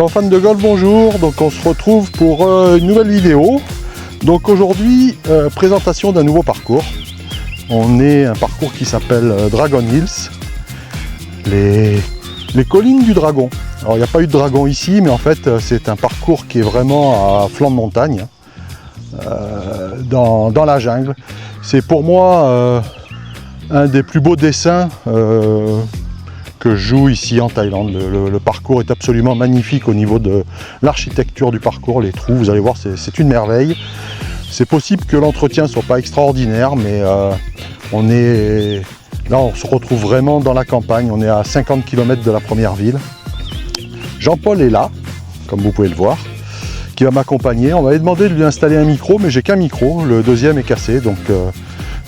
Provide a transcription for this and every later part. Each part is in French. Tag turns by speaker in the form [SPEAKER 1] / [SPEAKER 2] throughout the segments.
[SPEAKER 1] Bon, fans de golf, bonjour. Donc on se retrouve pour une nouvelle vidéo. Donc aujourd'hui, présentation d'un nouveau parcours. On est un parcours qui s'appelle Dragon Hills, les collines du dragon. Alors il n'y a pas eu de dragon ici, mais en fait c'est un parcours qui est vraiment à flanc de montagne, dans la jungle. C'est pour moi un des plus beaux dessins que je joue ici en Thaïlande. Le parcours est absolument magnifique au niveau de l'architecture du parcours, les trous, vous allez voir, c'est une merveille. C'est possible que l'entretien ne soit pas extraordinaire, mais là on se retrouve vraiment dans la campagne, on est à 50 km de la première ville. Jean-Paul est là, comme vous pouvez le voir, qui va m'accompagner. On m'avait demandé de lui installer un micro, mais j'ai qu'un micro, le deuxième est cassé, donc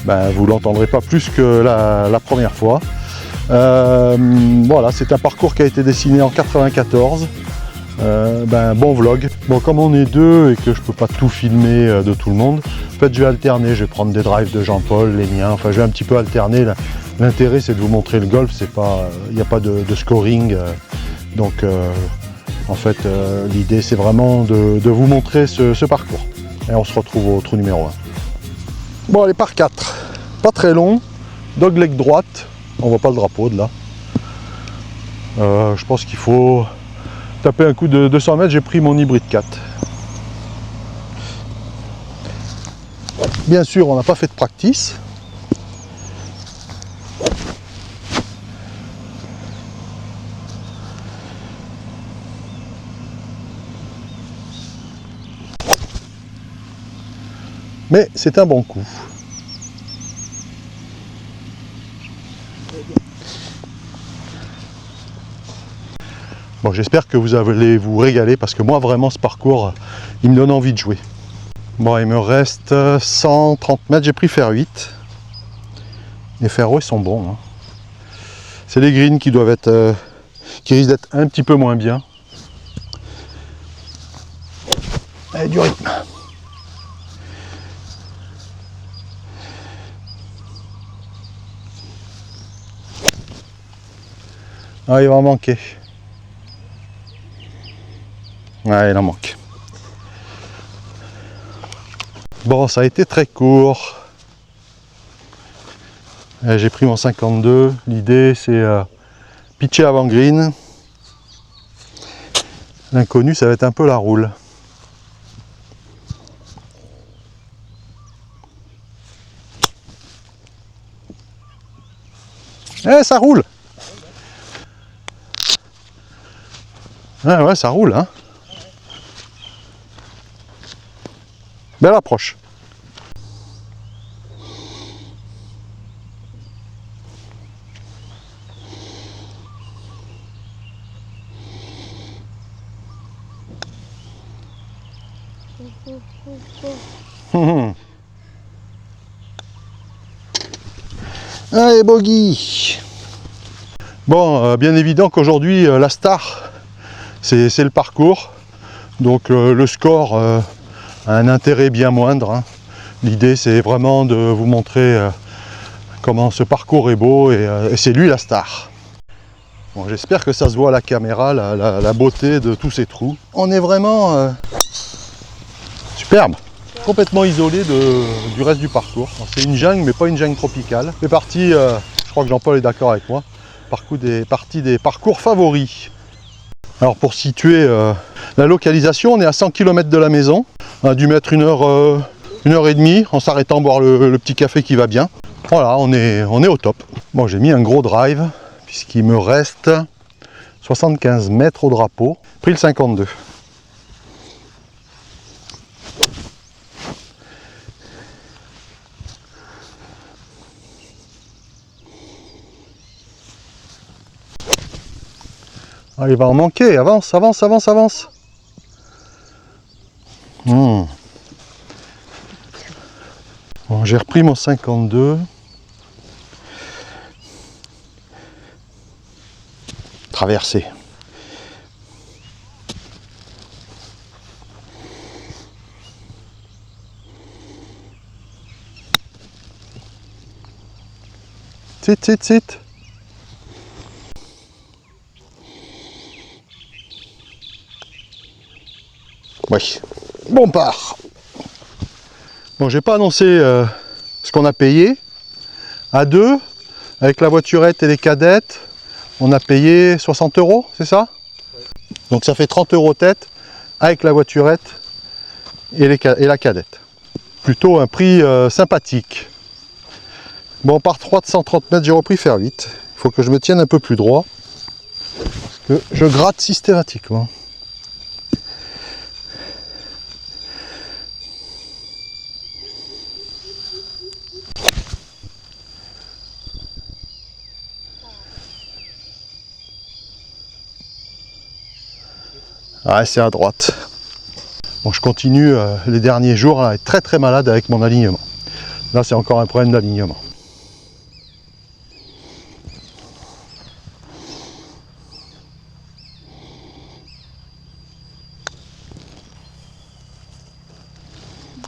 [SPEAKER 1] vous ne l'entendrez pas plus que la première fois. Voilà, c'est un parcours qui a été dessiné en 94. Bon vlog. Bon, comme on est deux et que je peux pas tout filmer de tout le monde, en fait je vais alterner, je vais prendre des drives de Jean-Paul, les miens, enfin je vais un petit peu alterner. L'intérêt c'est de vous montrer le golf, c'est pas, il n'y a pas de scoring, donc en fait l'idée c'est vraiment de vous montrer ce parcours. Et on se retrouve au trou numéro 1. Bon, allez, par 4, pas très long, dogleg droite. On voit pas le drapeau de là. Je pense qu'il faut taper un coup de 200 mètres. J'ai pris mon hybride 4. Bien sûr, on n'a pas fait de practice. Mais c'est un bon coup. Bon, j'espère que vous allez vous régaler parce que moi vraiment ce parcours il me donne envie de jouer. Bon, il me reste 130 mètres, j'ai pris fer 8. Les ferros ils sont bons, hein. C'est les greens qui doivent être qui risquent d'être un petit peu moins bien. Allez, du rythme. Ah, il va en manquer. Ouais, il en manque. Bon, ça a été très court. J'ai pris mon 52. L'idée, c'est pitcher avant green. L'inconnu, ça va être un peu la roule. Eh, ça roule! Ouais, ça roule, hein. Belle approche. Allez, bogey. Bon, bien évident qu'aujourd'hui, la star, c'est le parcours. Donc le score a un intérêt bien moindre, hein. L'idée, c'est vraiment de vous montrer comment ce parcours est beau et c'est lui la star. Bon, j'espère que ça se voit à la caméra, la beauté de tous ces trous. On est vraiment superbe. Complètement isolé du reste du parcours. C'est une jungle, mais pas une jungle tropicale. C'est parti, je crois que Jean-Paul est d'accord avec moi, partie des parcours favoris. Alors pour situer la localisation, on est à 100 km de la maison. On a dû mettre une heure et demie en s'arrêtant boire le petit café qui va bien. Voilà, on est au top. Bon, j'ai mis un gros drive puisqu'il me reste 75 mètres au drapeau. Pris le 52. Ah, il va en manquer, avance, avance, avance, avance. Bon, j'ai repris mon 52. Traversé. Sit. Oui. Bon, on part. Bon, j'ai pas annoncé ce qu'on a payé. À deux, avec la voiturette et les cadettes, on a payé 60 €, c'est ça? Donc ça fait 30 € tête avec la voiturette et la cadette. Plutôt un prix sympathique. Bon, par 330 mètres, j'ai repris faire 8. Il faut que je me tienne un peu plus droit. Parce que je gratte systématiquement. Ah, c'est à droite. Bon, je continue les derniers jours à être très malade avec mon alignement. Là, c'est encore un problème d'alignement.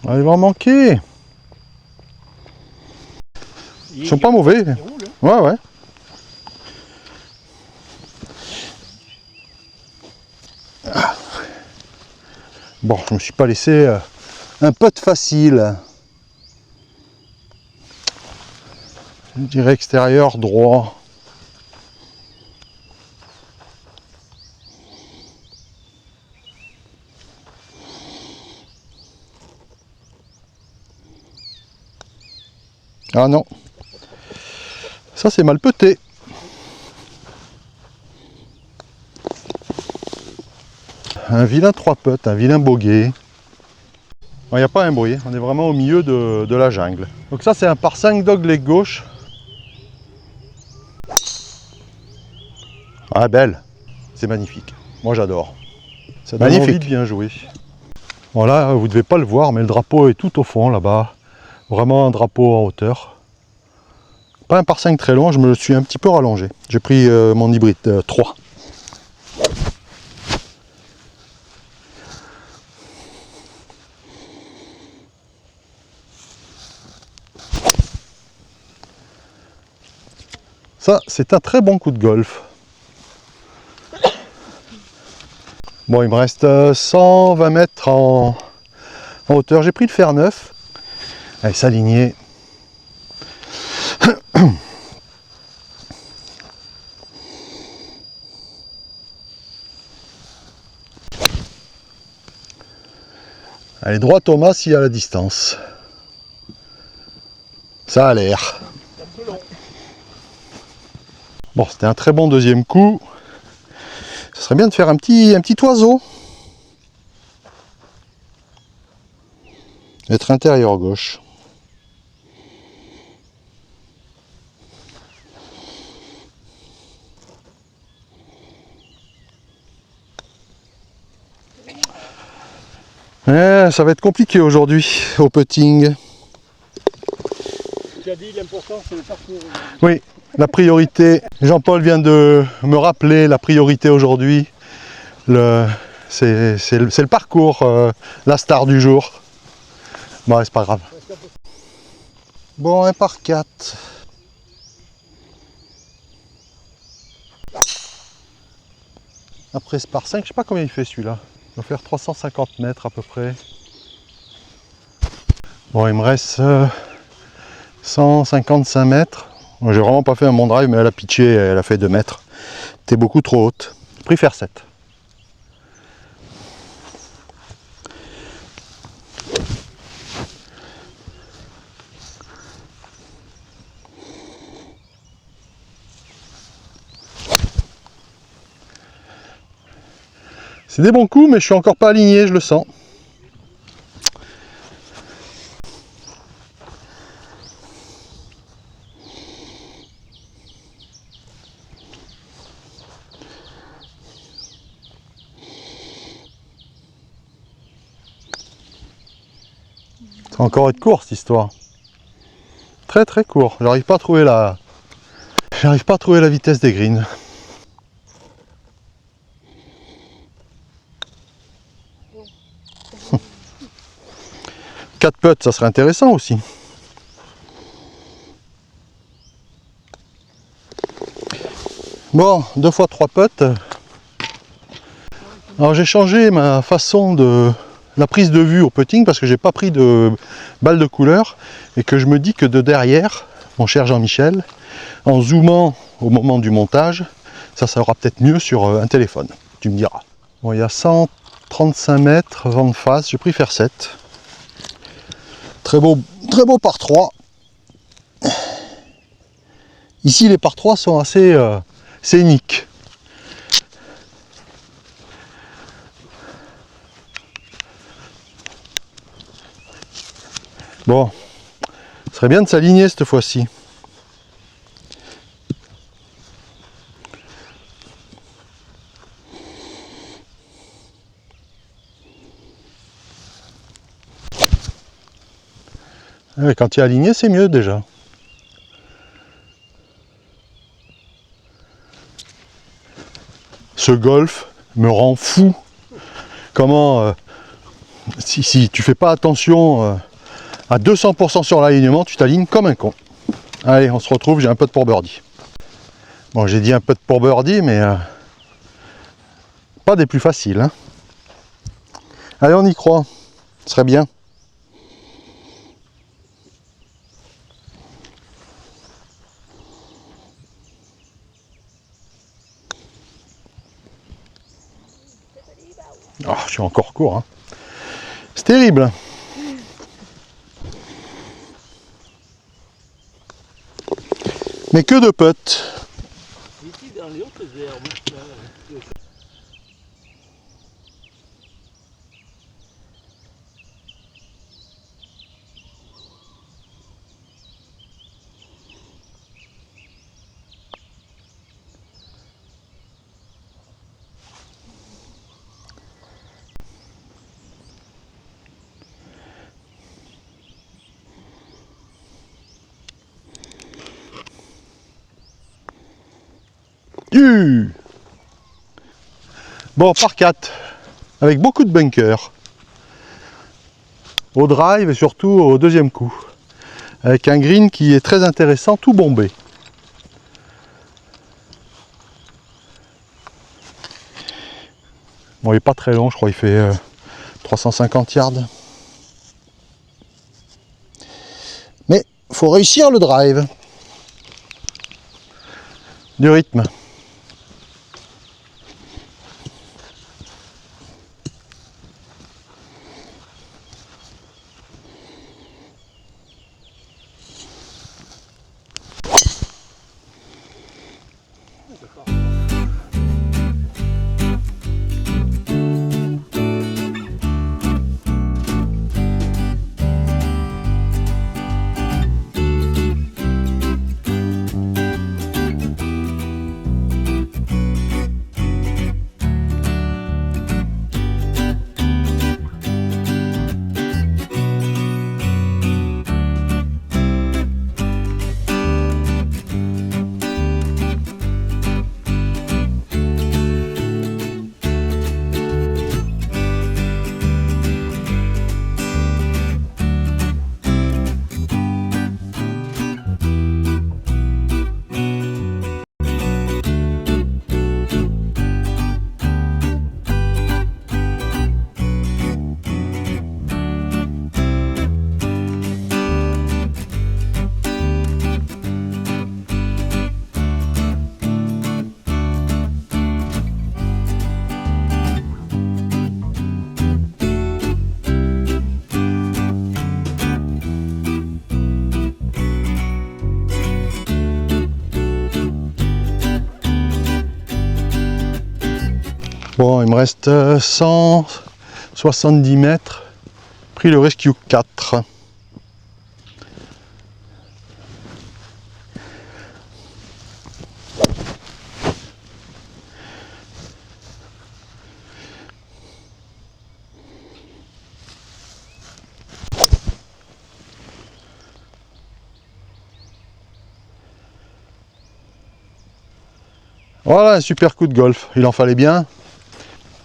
[SPEAKER 1] Ah, il va en manquer. Ils sont pas mauvais. Ouais, ouais. Bon, je me suis pas laissé un putt facile. Je dirais extérieur droit. Ah non. Ça c'est mal peuté. Un vilain 3 putts, un vilain bogey. Il n'y a pas un bruit, on est vraiment au milieu de la jungle. Donc ça c'est un par 5 dogleg gauche. Ah belle, c'est magnifique. Moi j'adore. Ça donne envie de bien jouer. Voilà, vous ne devez pas le voir, mais le drapeau est tout au fond là-bas. Vraiment un drapeau en hauteur. Pas un par 5 très long, je me le suis un petit peu rallongé. J'ai pris mon hybride 3. Ça, c'est un très bon coup de golf. Bon, il me reste 120 mètres en hauteur. J'ai pris le fer neuf. Allez, s'aligner. Allez, droit Thomas s'il y a la distance. Ça a l'air. Bon, c'était un très bon deuxième coup. Ce serait bien de faire un petit oiseau. Être intérieur gauche. Ça va être compliqué aujourd'hui au putting.
[SPEAKER 2] Tu as dit l'important c'est le parcours.
[SPEAKER 1] Oui, la priorité. Jean-Paul vient de me rappeler la priorité aujourd'hui. C'est le parcours, la star du jour. Bon, c'est pas grave. Bon, un par 4. Après ce par 5, je sais pas combien il fait celui-là. Il va faire 350 mètres à peu près. Bon, il me reste 155 mètres. Bon, j'ai vraiment pas fait un bon drive, mais elle a pitché, elle a fait 2 mètres. T'es beaucoup trop haute. J'ai pris faire 7. C'est des bons coups, mais je suis encore pas aligné, je le sens. Ça va encore être court cette histoire. Très très court. J'arrive pas à trouver la vitesse des greens. 4 putts, ça serait intéressant aussi. Bon, 2 fois 3 putts. Alors j'ai changé ma façon de la prise de vue au putting parce que j'ai pas pris de balle de couleur et que je me dis que de derrière, mon cher Jean-Michel, en zoomant au moment du montage, ça sera peut-être mieux sur un téléphone, tu me diras. Bon, il y a 135 mètres vent de face, j'ai pris faire 7. Très beau par 3. Ici les par 3 sont assez scéniques. Bon, ce serait bien de s'aligner cette fois-ci. Quand tu es aligné, c'est mieux déjà. Ce golf me rend fou. Comment, si tu fais pas attention à 200% sur l'alignement, tu t'alignes comme un con. Allez, on se retrouve, j'ai un putt pour birdie. Bon, j'ai dit un putt pour birdie, mais pas des plus faciles. Hein. Allez, on y croit. Ce serait bien. Oh, je suis encore court. Hein. C'est terrible. Mais que de putts. Bon, par 4, avec beaucoup de bunkers, au drive et surtout au deuxième coup, avec un green qui est très intéressant, tout bombé. Bon, il n'est pas très long, je crois qu'il fait 350 yards. Mais il faut réussir le drive. Du rythme. Bon, il me reste 170 mètres. Pris le Rescue 4. Voilà un super coup de golf, il en fallait bien.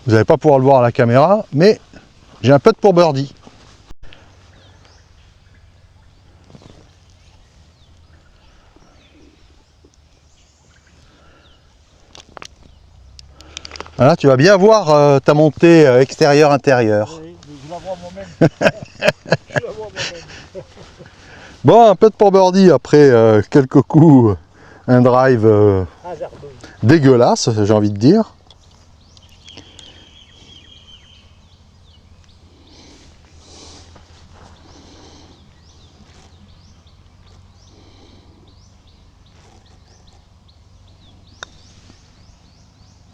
[SPEAKER 1] Vous n'allez pas pouvoir le voir à la caméra, mais j'ai un putt pour birdie. Voilà, tu vas bien voir ta montée extérieure-intérieure.
[SPEAKER 2] Oui, je la vois moi-même. Je vais voir moi-même.
[SPEAKER 1] Bon, un peu de pour birdie après quelques coups, un drive
[SPEAKER 2] Hasardeux.
[SPEAKER 1] dégueulasse, j'ai envie de dire.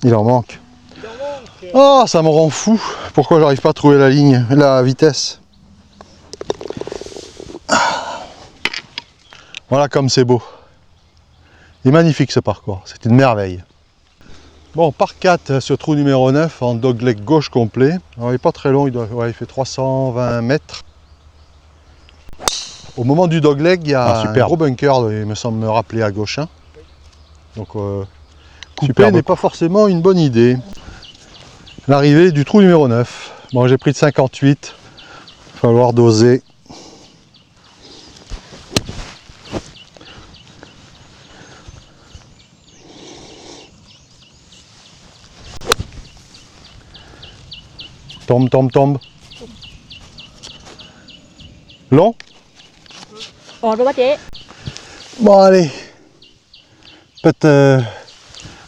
[SPEAKER 1] Il en manque.
[SPEAKER 2] Il en manque.
[SPEAKER 1] Oh, ça me rend fou. Pourquoi j'arrive pas à trouver la ligne, la vitesse. Voilà comme c'est beau. Il est magnifique ce parcours, c'est une merveille. Bon, par 4, ce trou numéro 9 en dogleg gauche complet. Alors, il n'est pas très long, il fait 320 mètres. Au moment du dogleg, il y a un gros bunker, il me semble me rappeler, à gauche. Hein. Donc, couper n'est pas forcément une bonne idée. L'arrivée du trou numéro 9. Bon, j'ai pris de 58. Il va falloir doser. Tombe, tombe, tombe. Long?
[SPEAKER 3] Ổn rồi bác chị.
[SPEAKER 1] Bon, allez. Peut-être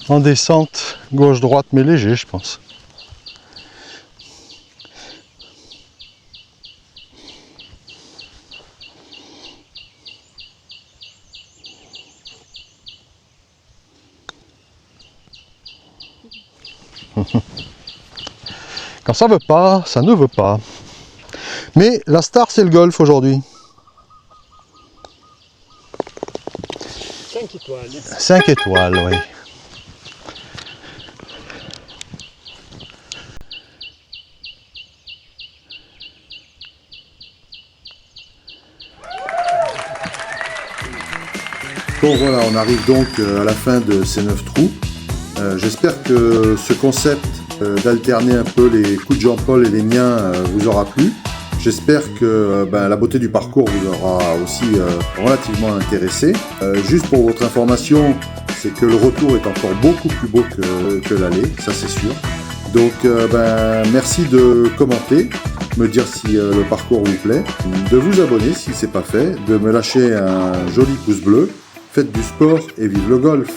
[SPEAKER 1] en descente, gauche-droite, mais léger, je pense. Quand ça veut pas, ça ne veut pas. Mais la star, c'est le golf aujourd'hui.
[SPEAKER 2] 5 étoiles.
[SPEAKER 1] 5 étoiles, oui.
[SPEAKER 4] Bon voilà, on arrive donc à la fin de ces 9 trous. J'espère que ce concept d'alterner un peu les coups de Jean-Paul et les miens vous aura plu. J'espère que la beauté du parcours vous aura aussi relativement intéressé. Juste pour votre information, c'est que le retour est encore beaucoup plus beau que l'aller, ça c'est sûr. Donc merci de commenter, me dire si le parcours vous plaît, de vous abonner si ce n'est pas fait, de me lâcher un joli pouce bleu. Faites du sport et vive le golf!